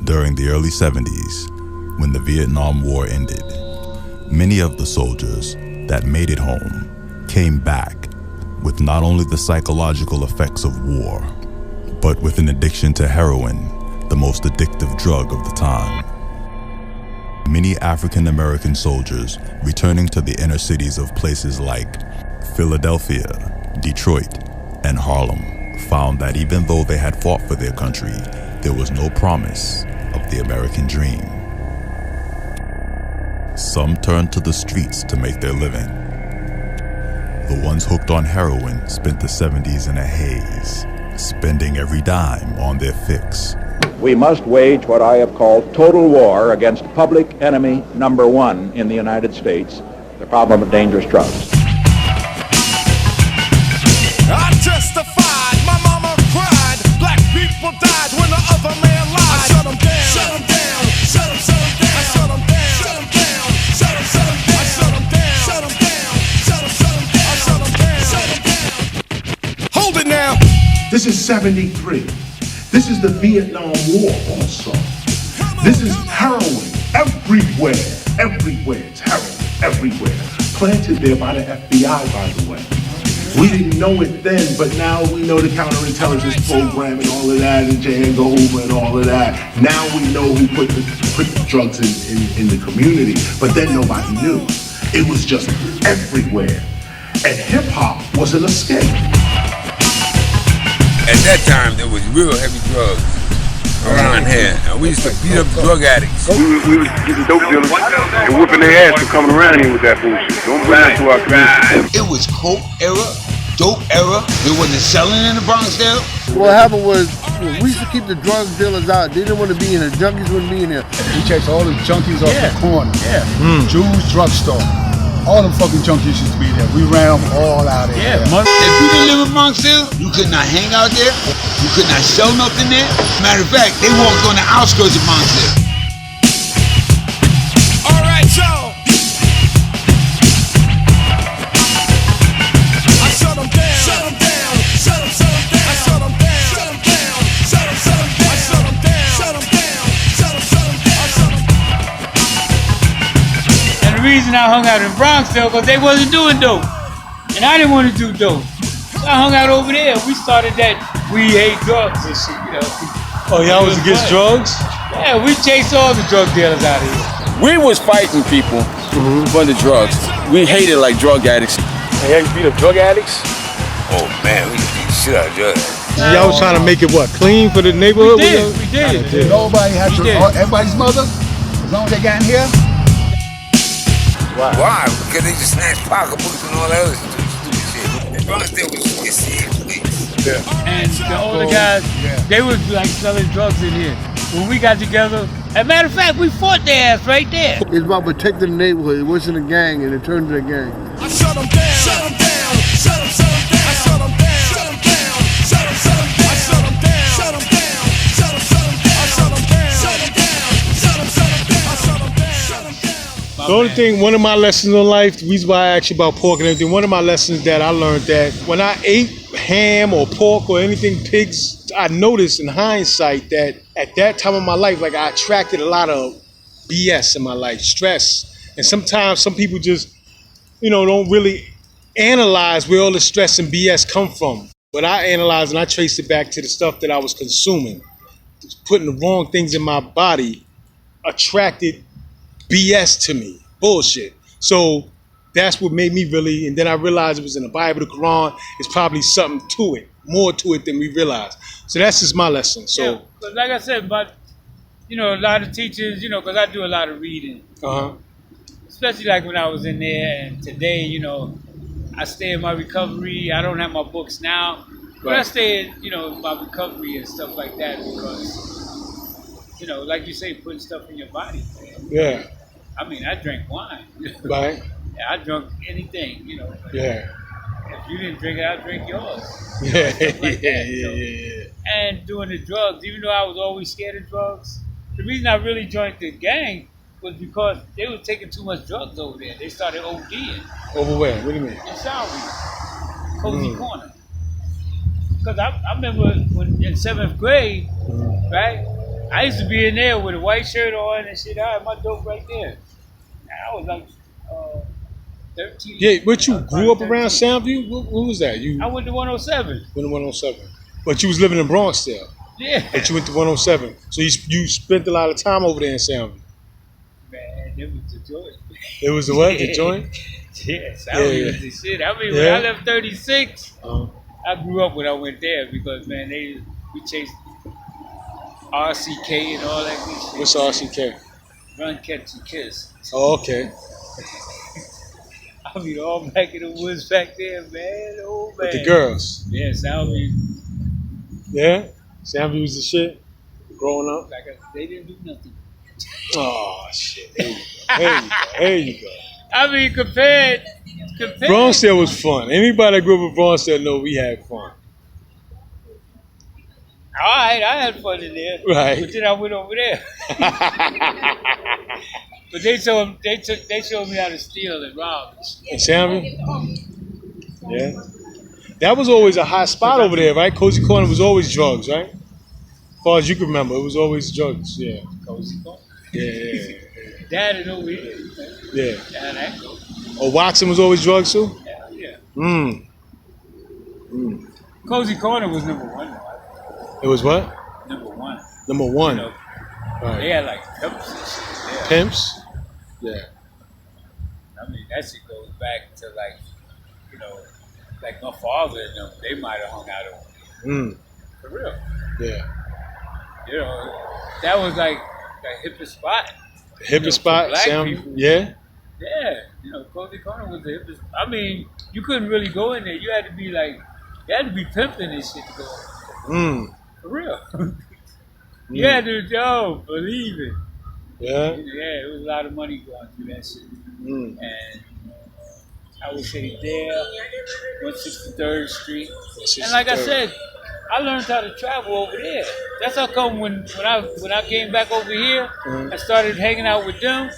During the early 70s, when the Vietnam War ended, many of the soldiers that made it home came back with not only the psychological effects of war, but with an addiction to heroin, the most addictive drug of the time. Many African American soldiers returning to the inner cities of places like Philadelphia, Detroit, and Harlem found that even though they had fought for their country, there was no promise of the American dream. Some turned to the streets to make their living. The ones hooked on heroin spent the 70s in a haze, spending every dime on their fix. We must wage what I have called total war against public enemy number one in the United States, the problem of dangerous drugs. I testified, my mama cried, black people died when the other man lied. I shut them down, shut them down, shut them down, I shut them down, shut them down, shut them down, I shut them down, shut them down, shut them down, I shut them down, shut them down. Hold it now. This is 73. This is the Vietnam War also. This is heroin everywhere, everywhere. It's heroin everywhere. Planted there by the FBI, by the way. We didn't know it then, but now we know the counterintelligence program and all of that, and J. Edgar Hoover and all of that. Now we know who put the drugs in the community, but then nobody knew. It was just everywhere. And hip hop was an escape. At that time, there was real heavy drugs around here. And we used to beat up drug addicts. We was getting dope dealers and whipping their ass for coming around here with that bullshit. Don't bring that to our community. It was coke era, dope era. There wasn't selling in the Bronxdale. What happened was, we used to keep the drug dealers out. They didn't want to be in here. Junkies wouldn't be in here. We chased all the junkies off the corner. Yeah. Jews, drugstore. All them fucking junkies used to be there. We ran them all out of here. If you didn't live in Bronxdale, you could not hang out there. You could not sell nothing there. Matter of fact, they walked on the outskirts of Bronxdale. All right, y'all. I shut them down, shut them down, shut them down, I shut them down, shut them down, shut them down, I shut them down, shut them down, shut them down, I shut them down. And the reason I hung out in Bronxdale, because they wasn't doing dope. And I didn't want to do dope. So I hung out over there. We started that we hate drugs and shit, you know. Oh, y'all was against drugs? Yeah, we chased all the drug dealers out of here. We was fighting people for the drugs. We hated like drug addicts. Hey, you beat up drug addicts? Oh man, we beat the shit out of drugs. Y'all was trying to make it what, clean for the neighborhood? We did. Nobody had to, everybody's mother, as long as they got in here. Why? Because they just snatched pocketbooks and all that other stupid shit. Bronxdale was a sick place. Yeah. And the older guys, they was like selling drugs in here. When we got together, as a matter of fact, we fought their ass right there. It's about protecting the neighborhood. It wasn't a gang, and it turned into a gang. I shut them down, shut them down, shut them down, I shut them down, shut them down, shut them down, I shut them down, shut them down, shut them down, I shut them down, shut them down, shut them down, I shut them down, shut them down. The only thing, one of my lessons in life, the reason why I asked you about pork and everything, one of my lessons that I learned that when I ate ham or pork or anything pigs, I noticed in hindsight that at that time of my life, like I attracted a lot of BS in my life, stress. And sometimes some people just, don't really analyze where all the stress and BS come from. But I analyzed and I traced it back to the stuff that I was consuming. Just putting the wrong things in my body attracted BS to me, bullshit. So that's what made me really, and then I realized it was in the Bible, the Quran. It's probably something to it, more to it than we realize. So that's just my lesson. So, yeah, but like I said, but a lot of teachers, because I do a lot of reading, especially like when I was in there, and today, I stay in my recovery. I don't have my books now, but I stay in, my recovery and stuff like that because, like you say, putting stuff in your body. Man. Yeah. I mean, I drank wine. Right. Yeah, I drank anything, Yeah. If you didn't drink it, I'd drink yours. Yeah. And doing the drugs, even though I was always scared of drugs, the reason I really joined the gang was because they were taking too much drugs over there. They started ODing. Over where? What do you mean? In Soundview, Cozy Corner. Because I remember when in 7th grade, right? I used to be in there with a white shirt on and shit. I had my dope right there. I was like 13. Yeah, but you grew up around Soundview? What was that? I went to 107. Went to 107. But you was living in Bronxdale. Yeah. But you went to 107. So you spent a lot of time over there in Soundview. Man, it was the joint. It was the what? The joint? Yes, I was the shit. I mean, when I left 36, I grew up when I went there because, man, we chased RCK and all that good shit. What's RCK? Run, Catch, and Kiss. Oh, okay. I mean, all back in the woods back there, man. Oh, man. With the girls. Yeah, Soundview. Yeah? Soundview was the shit growing up? They didn't do nothing. Oh, shit. There you go. I mean, compared. Bronxdale was fun. Anybody that grew up in Bronxdale know we had fun. All right, I had fun in there. Right. But then I went over there. But they showed me how to steal and rob. In Soundview? Yeah. That was always a hot spot over there, right? Cozy Corner was always drugs, right? As far as you can remember, it was always drugs. Yeah. Cozy Corner? Yeah. Dad and over here. Yeah. That go. Oh, Watson was always drugs too? Yeah. Cozy Corner was number one, though. It was what? Number one. Number one. You know, right. They had like pimps and shit. Yeah. Pimps? Yeah. I mean, that shit goes back to like, you know, like my father and them, they might have hung out over there. For real. Yeah. You know, that was like the hippest spot. The hippest spot? Black people. Yeah? Yeah. You know, Cozy Corner was the hippest. I mean, you couldn't really go in there. You had to be pimping this shit to go in. For real. You had to, believe it. Yeah? Yeah, it was a lot of money going through that shit. And I would say there, 163rd Street. And like I said, I learned how to travel over there. That's how come when I came back over here, I started hanging out with them.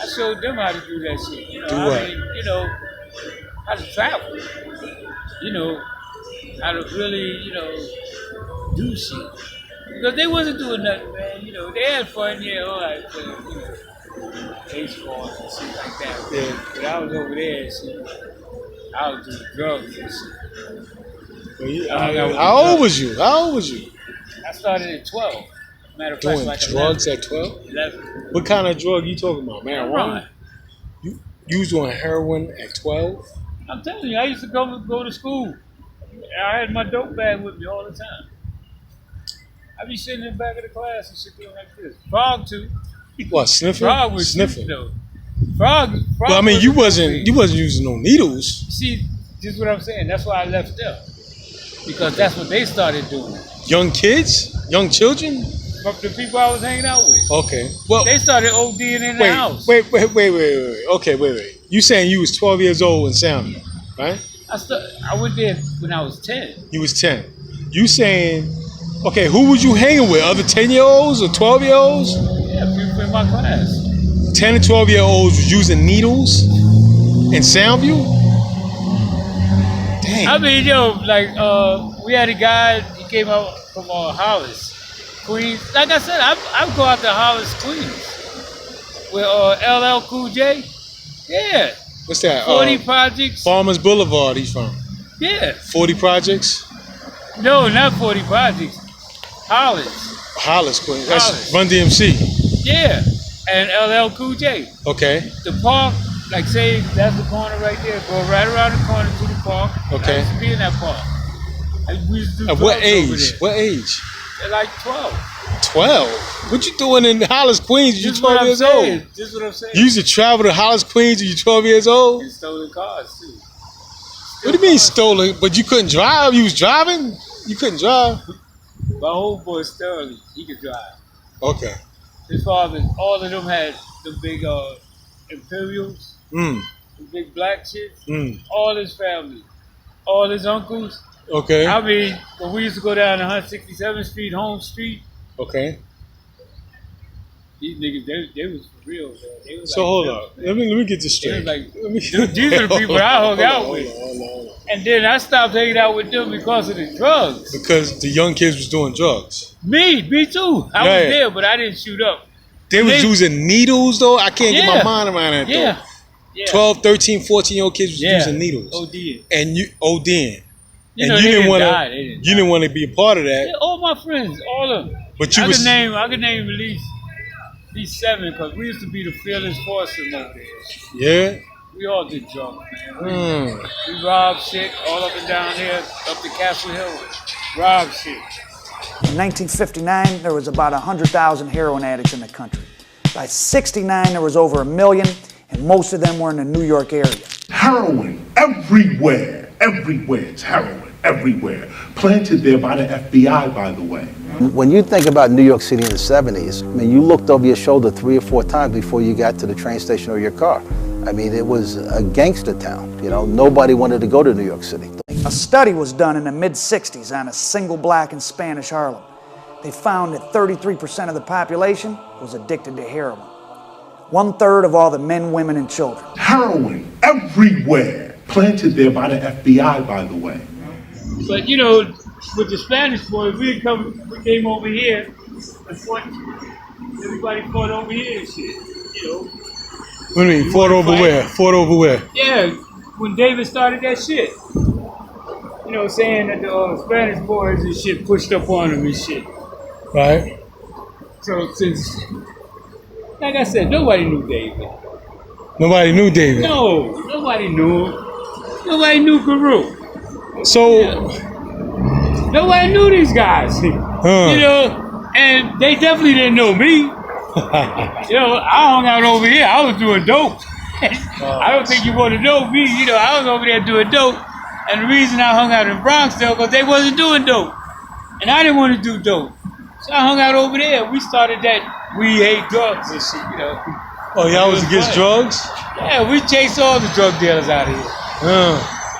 I showed them how to do that shit. You know, how to travel. You know, how to really, do shit. Because they wasn't doing nothing, man. You know, they had fun, all right, but, baseball and shit like that. Yeah. But I was over there and shit. I was doing drugs and shit. How old was you? I started at 12. Matter of fact, doing like drugs 11. At 12? 11. What kind of drug you talking about? Marijuana? You was doing heroin at 12? I'm telling you, I used to go to school. I had my dope bag with me all the time. I'd be sitting in the back of the class and shit doing like this. Frog too. What, sniffing? Frog was sniffing though. Frog. Well, I mean, you wasn't using no needles. See, this is what I'm saying. That's why I left them. Because that's what they started doing. Young kids? Young children? From the people I was hanging out with. Okay. Well, they started ODing in the house. Wait. Okay, wait. You saying you was 12 years old in Soundview, right? I went there when I was 10. You was 10. You saying, okay, who was you hanging with? Other 10-year-olds or 12-year-olds? Yeah, people in my class. 10 and 12-year-olds was using needles in Soundview? Dang. I mean, we had a guy, he came out from Hollis, Queens. Like I said, I go out to Hollis, Queens. With LL Cool J. Yeah. What's that? 40 Projects. Farmers Boulevard, he's from. Yeah. 40 Projects? No, not 40 Projects. Hollis, Queens. That's Run DMC. Yeah. And LL Cool J. Okay. The park, like say, that's the corner right there. Go right around the corner to the park. Okay. I used to be in that park. We used to do At what age? What age? At like 12. 12? What you doing in Hollis, Queens? You 12 years old? This is what I'm saying. You used to travel to Hollis, Queens when you 12 years old? And stolen cars, too. What do you mean stolen? But you couldn't drive? You was driving? You couldn't drive? My old boy Sterling, he could drive. Okay. His father, all of them had the big Imperials, the big black shits. All his family, all his uncles. Okay. I mean, when we used to go down 167th Street, Home Street. Okay. These niggas, they was for real, man. They was so hold up. Let me get this straight. These are the people I hung out with. Hold on. And then I stopped hanging out with them because of the drugs. Because the young kids was doing drugs. Me too. I was there, but I didn't shoot up. They was using needles, though? I can't get my mind around that, though. Yeah. 12, 13, 14-year-old kids was using needles. ODing. And you ODing. You and know, you didn't want to be a part of that. Yeah, all my friends, all of them. But you I could name at least 7, because we used to be the fearless foursome over there. Yeah? We all did drugs, man. We robbed shit all up and down here, up to Castle Hill. Robbed shit. In 1959, there was about 100,000 heroin addicts in the country. By 69, there was over 1 million, and most of them were in the New York area. Heroin everywhere. Everywhere. It's heroin everywhere. Planted there by the FBI, by the way. When you think about New York City in the 70s, I mean, you looked over your shoulder 3 or 4 times before you got to the train station or your car. I mean, it was a gangster town. You know, nobody wanted to go to New York City. A study was done in the mid-60s on a single black and Spanish Harlem. They found that 33% of the population was addicted to heroin. 1/3 of all the men, women, and children. Heroin everywhere. Planted there by the FBI, by the way. But you know, with the Spanish boys, we came over here and fought. Everybody fought over here and shit. You know. What do you mean? Fought over where? Fought over where? Yeah, when David started that shit. You know, saying that the Spanish boys and shit pushed up on him and shit. Right. So since, like I said, nobody knew David. Nobody knew David? No, nobody knew him. Nobody knew Guru. So, nobody knew these guys. You know, and they definitely didn't know me. You know, I hung out over here. I was doing dope. I don't think you want to know me. You know, I was over there doing dope. And the reason I hung out in Bronxdale, because they wasn't doing dope. And I didn't want to do dope. So I hung out over there. We started that we hate drugs and shit, you know. Oh, y'all was against drugs? Yeah, we chased all the drug dealers out of here.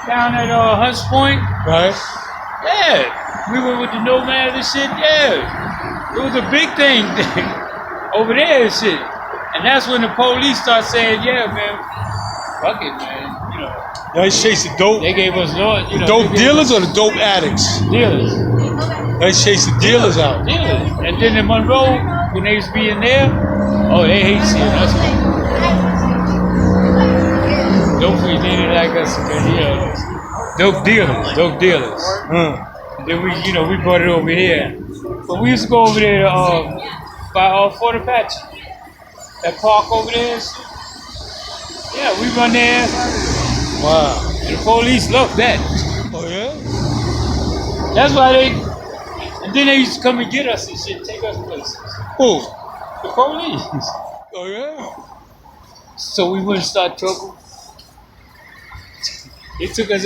Down at Hunts Point. Right. Yeah. We went with the Nomads and shit. Yeah. It was a big thing over there and shit. And that's when the police start saying, yeah, man, fuck it, man. You know. Y'all chasing dope? They gave us, you know. Dope dealers or the dope addicts? Dealers. They chasing dealers out. Dealers. And then in Monroe, when they used to be in there, oh, they hate seeing us. Dope we did it like us, you know. Dope dealers. And then we brought it over here. But we used to go over there by Fort Apache. That park over there. Yeah, we run there. Wow. And the police love that. Oh, yeah? That's why and then they used to come and get us and shit, take us places. Who? The police. Oh, yeah? So we wouldn't start trouble. They took us,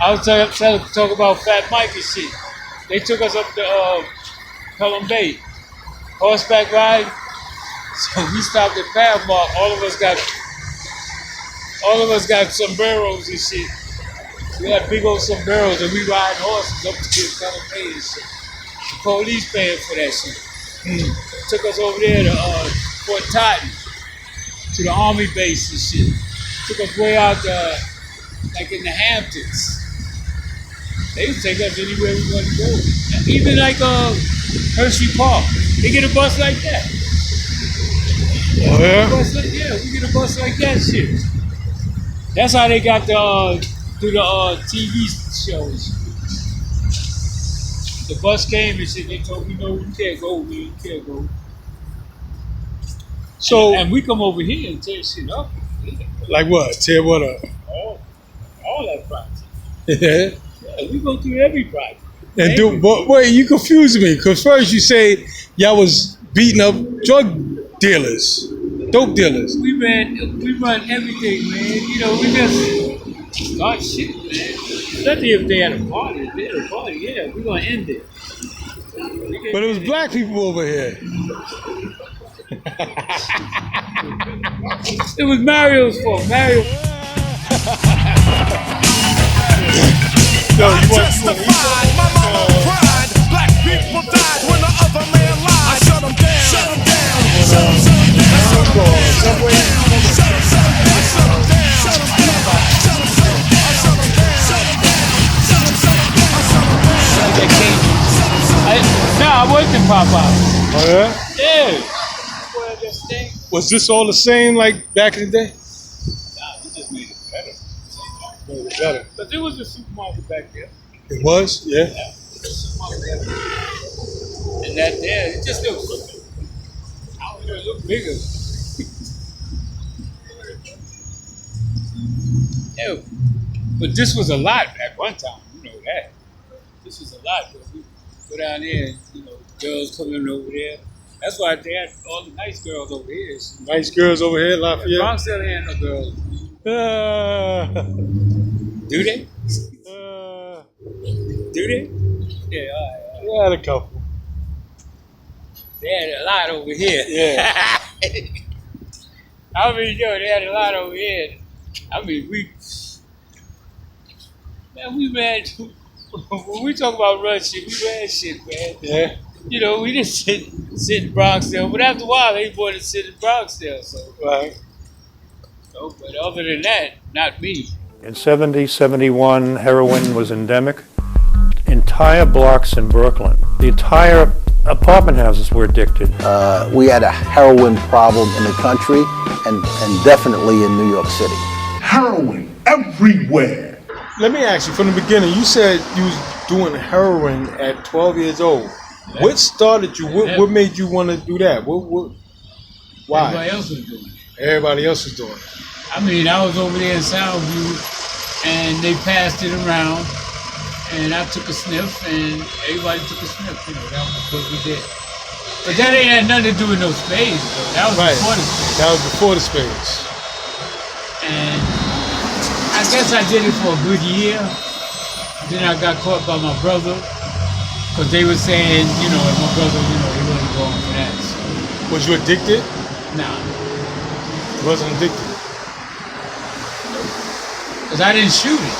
I was talking about Fat Mike and shit. They took us up to Pelham Bay, horseback ride. So we stopped at Pathmark. All of us got sombreros and shit. We had big old sombreros and we ride horses up to Pelham Bay and shit. The police paying for that shit. Took us over there to Fort Totten, to the Army base and shit. Took us way out like in the Hamptons. They used to take us anywhere we wanted to go. Even like Hershey Park. They get a bus like that. Oh, yeah? We get a bus like that shit. That's how they got through the TV shows. The bus came and shit. They told me, no, you can't go, man. You can't go. So, and we come over here and tear shit up. Like what? Tear what up? All that project. Yeah. Yeah, we go through every project. And but wait, you confused me. Because first you say y'all was beating up drug dealers, dope dealers. We run everything, man. You know, we just start shit, man. Especially if they had a party. If they had a party, yeah, we're gonna end it. But it was black people over here. It was Mario's fault. Mario. No, you testified, my mama cried. Black people died when the other man lied. I shut them down. Shut them down. Shut them down. Shut them down. Shut them down. Shut them down. Shut them down. Shut them down. Shut them down. Shut them down. like pop out. Oh yeah? Yeah. Boy, that thing. Was this all the same like back in the day? Nah, we just made it better. Made it better. But there was a supermarket back there. It was? Yeah. And that there, it just looks, I don't know, it looked bigger. Yeah, but this was a lot at one time, you know that. This was a lot, but we go down there and, you know, girls coming over there. That's why they had all the nice girls over here. Nice girls over here, Lafayette? Bronxdale ain't no girls. Do they? Do they? Yeah, all right. We had a couple. They had a lot over here. Yeah. I mean, yo, they had a lot over here. I mean, we ran, when we talk about run shit, we ran shit, man. Yeah. You know, we didn't sit in Bronxdale, but after a while, they wanted to sit in Bronxdale, so. Right. So, but other than that, not me. In 70, 71, heroin was endemic. Entire blocks in Brooklyn, the entire apartment houses were addicted. We had a heroin problem in the country and definitely in New York City. Heroin everywhere. Let me ask you, from the beginning, you said you was doing heroin at 12 years old. Yeah. What started you? What made you want to do that? Why? Everybody else was doing it. Everybody else was doing it. I mean, I was over there in Soundview, and they passed it around, and I took a sniff, and everybody took a sniff. You know, that was what we did. But that ain't had nothing to do with no spades, though. That was before the spades. That was before the spades. And I guess I did it for a good year. Then I got caught by my brother, because they were saying, you know, my brother, you know, he wasn't going for that. So. Was you addicted? Nah. You wasn't addicted? Because I didn't shoot it.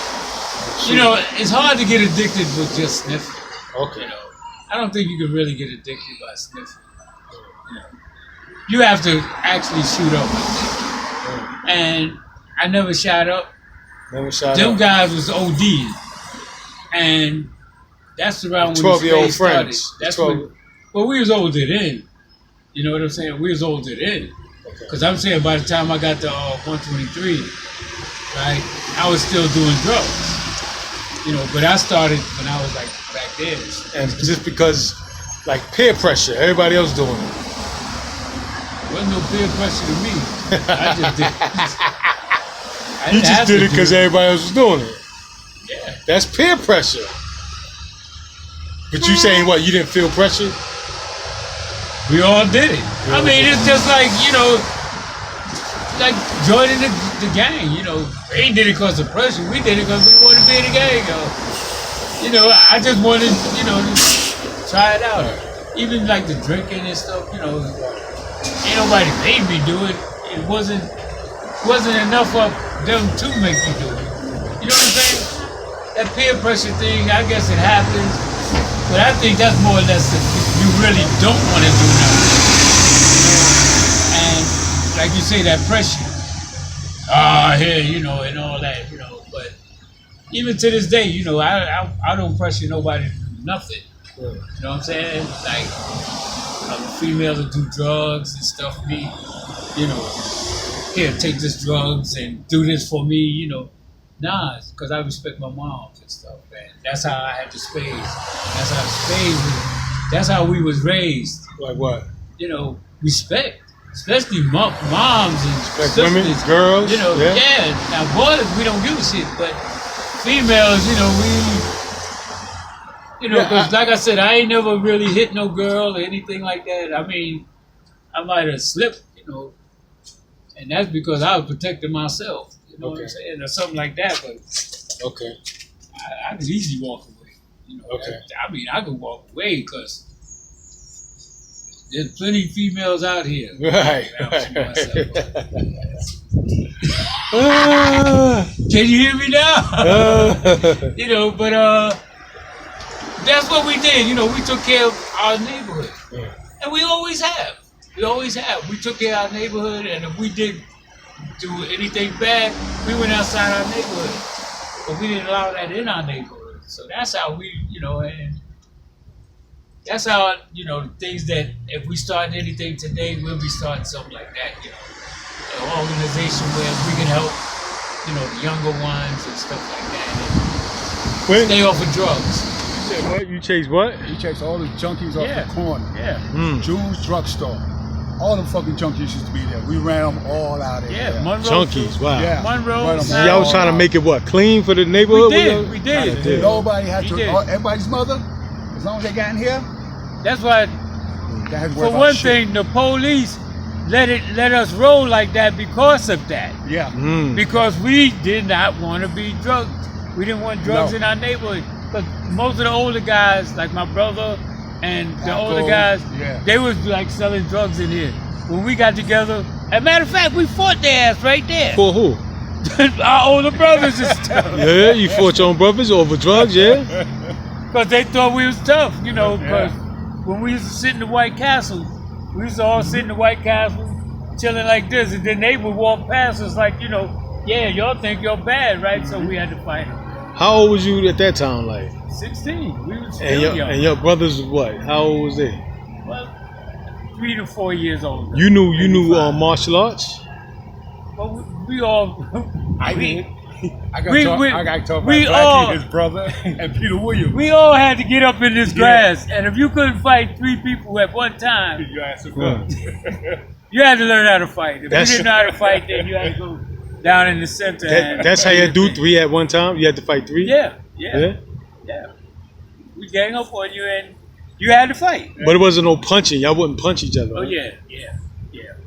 You know, it's hard to get addicted with just sniffing. Okay. You know, I don't think you can really get addicted by sniffing. You know, you have to actually shoot up, I think. And I never shot up. Never shot Them up. guys was OD. And that's around when 12-year-old started. friends. That's when, well, we was older then. You know what I'm saying? We was older then. Because I'm saying by the time I got to 123, right, I was still doing drugs. You know, but I started when I was like back then. And just because, like, peer pressure, everybody else doing it. Wasn't no peer pressure to me. I just did it. You just did it because everybody else was doing it. Yeah. That's peer pressure. But you saying what, you didn't feel pressure? We all did it. I mean, it's just like, you know, like joining the gang, you know. We did it because of pressure. We did it because we wanted to be in the gang, yo. You know, I just wanted, you know, to try it out. Even like the drinking and stuff, you know, ain't nobody made me do it. It wasn't enough of them to make me do it. You know what I'm saying? That peer pressure thing, I guess it happens. But I think that's more or less if you really don't want to do nothing. And like you say, that pressure. Here, you know, and all that, you know. But even to this day, you know, I don't pressure nobody to do nothing. You know what I'm saying? Like, females will do drugs and stuff. Me, you know, here, take this drugs and do this for me, you know. Nah, because I respect my moms and stuff, man. That's how I had the spades. That's how the spades was. That's how we was raised. Like what? You know, respect. Especially moms and sisters. Women, girls. You know, yeah. Now, boys, we don't give a shit. But females, you know, because like I said, I ain't never really hit no girl or anything like that. I mean, I might have slipped, you know. And that's because I was protecting myself. You know what I'm saying? Or something like that, but I could easily walk away. You know, I mean, I could walk away because there's plenty of females out here. Right. Can you hear me now? You know, but that's what we did. You know, we took care of our neighborhood. And we always have. We always have. We took care of our neighborhood, and if we did do anything bad, we went outside our neighborhood. But we didn't allow that in our neighborhood. So that's how we, you know, and that's how, you know, the things that if we start anything today, we'll be starting something like that, you know. An organization where we can help, you know, the younger ones and stuff like that. And stay off of drugs. You said what? You chase what? You chase all the junkies off the corner. Yeah. Jews drugstore. All them fucking junkies used to be there. We ran them all out of there. Yeah, Monroe. Junkies, wow. Yeah. Monroe. Y'all was trying to make it what? Clean for the neighborhood? We did. Nobody had to. Everybody's mother, as long as they got in here. That's why. They had to For one thing, the police let us roll like that because of that. Yeah. Because we did not want to be drugged. We didn't want drugs in our neighborhood. Because most of the older guys, like my brother and the older guys, they was like selling drugs in here. When we got together, as a matter of fact, we fought their ass right there. For who? Our older brothers and stuff. Yeah, you fought your own brothers over drugs, yeah? Because they thought we was tough, you know, because when we used to sit in the White Castle, we used to all sit in the White Castle, chilling like this, and then they would walk past us like, you know, yeah, y'all think you're bad, right? So we had to fight them. How old was you at that time, like? 16. We was still young. And your brothers was what? How old was they? Well, 3 to 4 years old. You knew martial arts? Well, we all. I did. I got to talk about Blackie, his brother, and Peter Williams. We all had to get up in this grass, and if you couldn't fight 3 people at one time, you had to learn how to fight. If you didn't know how to fight, then you had to go down in the center. That's how you do 3 at one time? You had to fight 3? Yeah. We gang up on you, and you had to fight. But it wasn't no punching. Y'all wouldn't punch each other. Oh, right? yeah.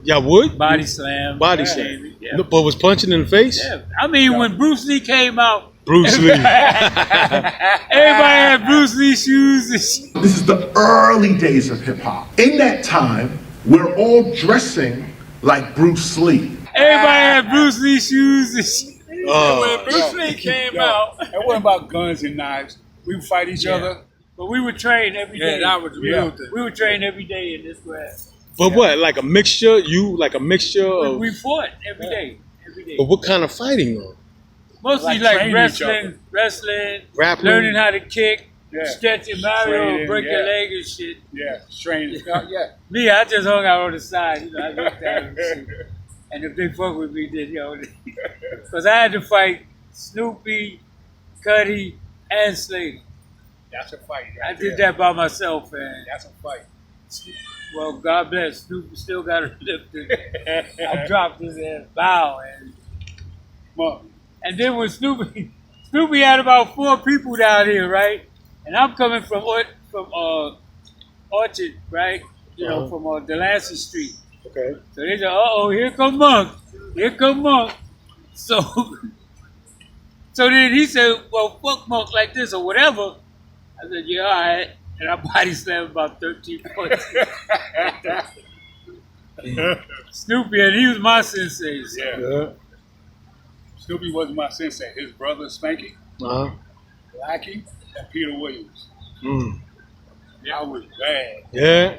Y'all would? Body slam. Body slam. Yeah. But was punching in the face? Yeah. I mean, when Bruce Lee came out. Bruce Lee. Everybody had Bruce Lee shoes. This is the early days of hip hop. In that time, we're all dressing like Bruce Lee. Everybody had Bruce Lee shoes and shit. When Bruce Lee came out. It wasn't about guns and knives. We would fight each other. But we would train every day. Yeah, that was real thing. We would train every day in this grass. But what? Like a mixture? Like a mixture of... We fought every day. But what kind of fighting though? Mostly like wrestling, grappling, learning how to kick, stretching Mario, break your leg and shit. Yeah, training. Me, I just hung out on the side. You know, I looked at them and shit. And if they fuck with me, then because I had to fight Snoopy, Cuddy, and Slater. That's a fight. I did that by myself, and that's a fight. Well, God bless. Snoopy still got her lifted. I dropped his ass, bow, and then when Snoopy had about 4 people down here, right? And I'm coming from Orchard, right? You know, from Delancey Street. Okay. So they said, "Uh-oh, here come Monk. Here come Monk." So then he said, "Well, fuck Monk like this or whatever." I said, "Yeah, all right." And I body slammed about 13 points. Snoopy, and he was my sensei. So. Yeah. Snoopy wasn't my sensei. His brother, Spanky, Blackie, and Peter Williams. I was bad. Yeah.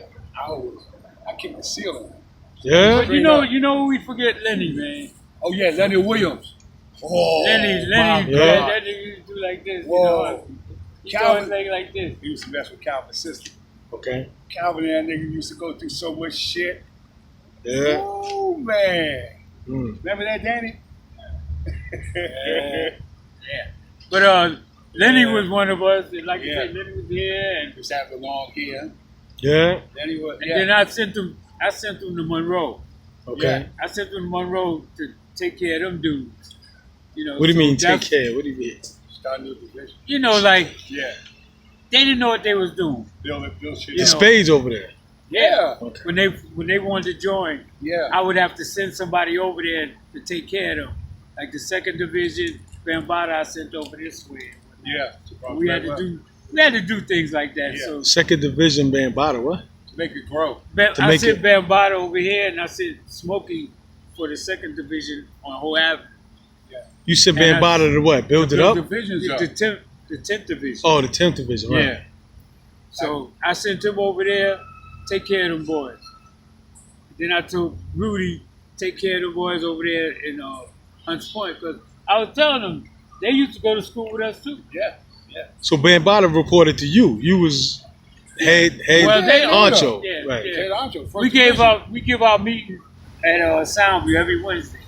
I kicked the ceiling. Yeah. But you know we forget Lenny, man. Oh yeah, Lenny Williams. Oh, Lenny, that nigga used to do like this. Whoa. You know, he always like this. He used to mess with Calvin's sister. Okay. Calvin and that nigga used to go through so much shit. Yeah. Oh man. Remember that, Danny? Yeah. But Lenny was one of us. And like I said, Lenny was here, and just had the long hair. Yeah. Lenny was. And then I sent him to Monroe. Okay. Yeah, I sent him to Monroe to take care of them dudes. You know. What do you mean take care? What do you mean? Start a new division. You know, like they didn't know what they was doing. Build shit. The Spades over there. Yeah. Okay. When they wanted to join, I would have to send somebody over there to take care of them. Like the 2nd Division, Bambaataa I sent over this way. Yeah. We had to do things like that. Yeah. So 2nd Division Bambaataa, what? To make it grow. I sent Bambaataa over here, and I sent Smokey for the 2nd Division on Whole Avenue. You sent Bambaataa to what? Build it up? The 10th Division. Oh, the 10th Division, right. Yeah. So I sent him over there, take care of them boys. Then I told Rudy, take care of the boys over there in Hunts Point, because I was telling them, they used to go to school with us too. Yeah. So Bambaataa reported to you. You was Head Well, they honcho. Yeah, Right. yeah. Head honcho. We give our meeting at Soundview every Wednesday.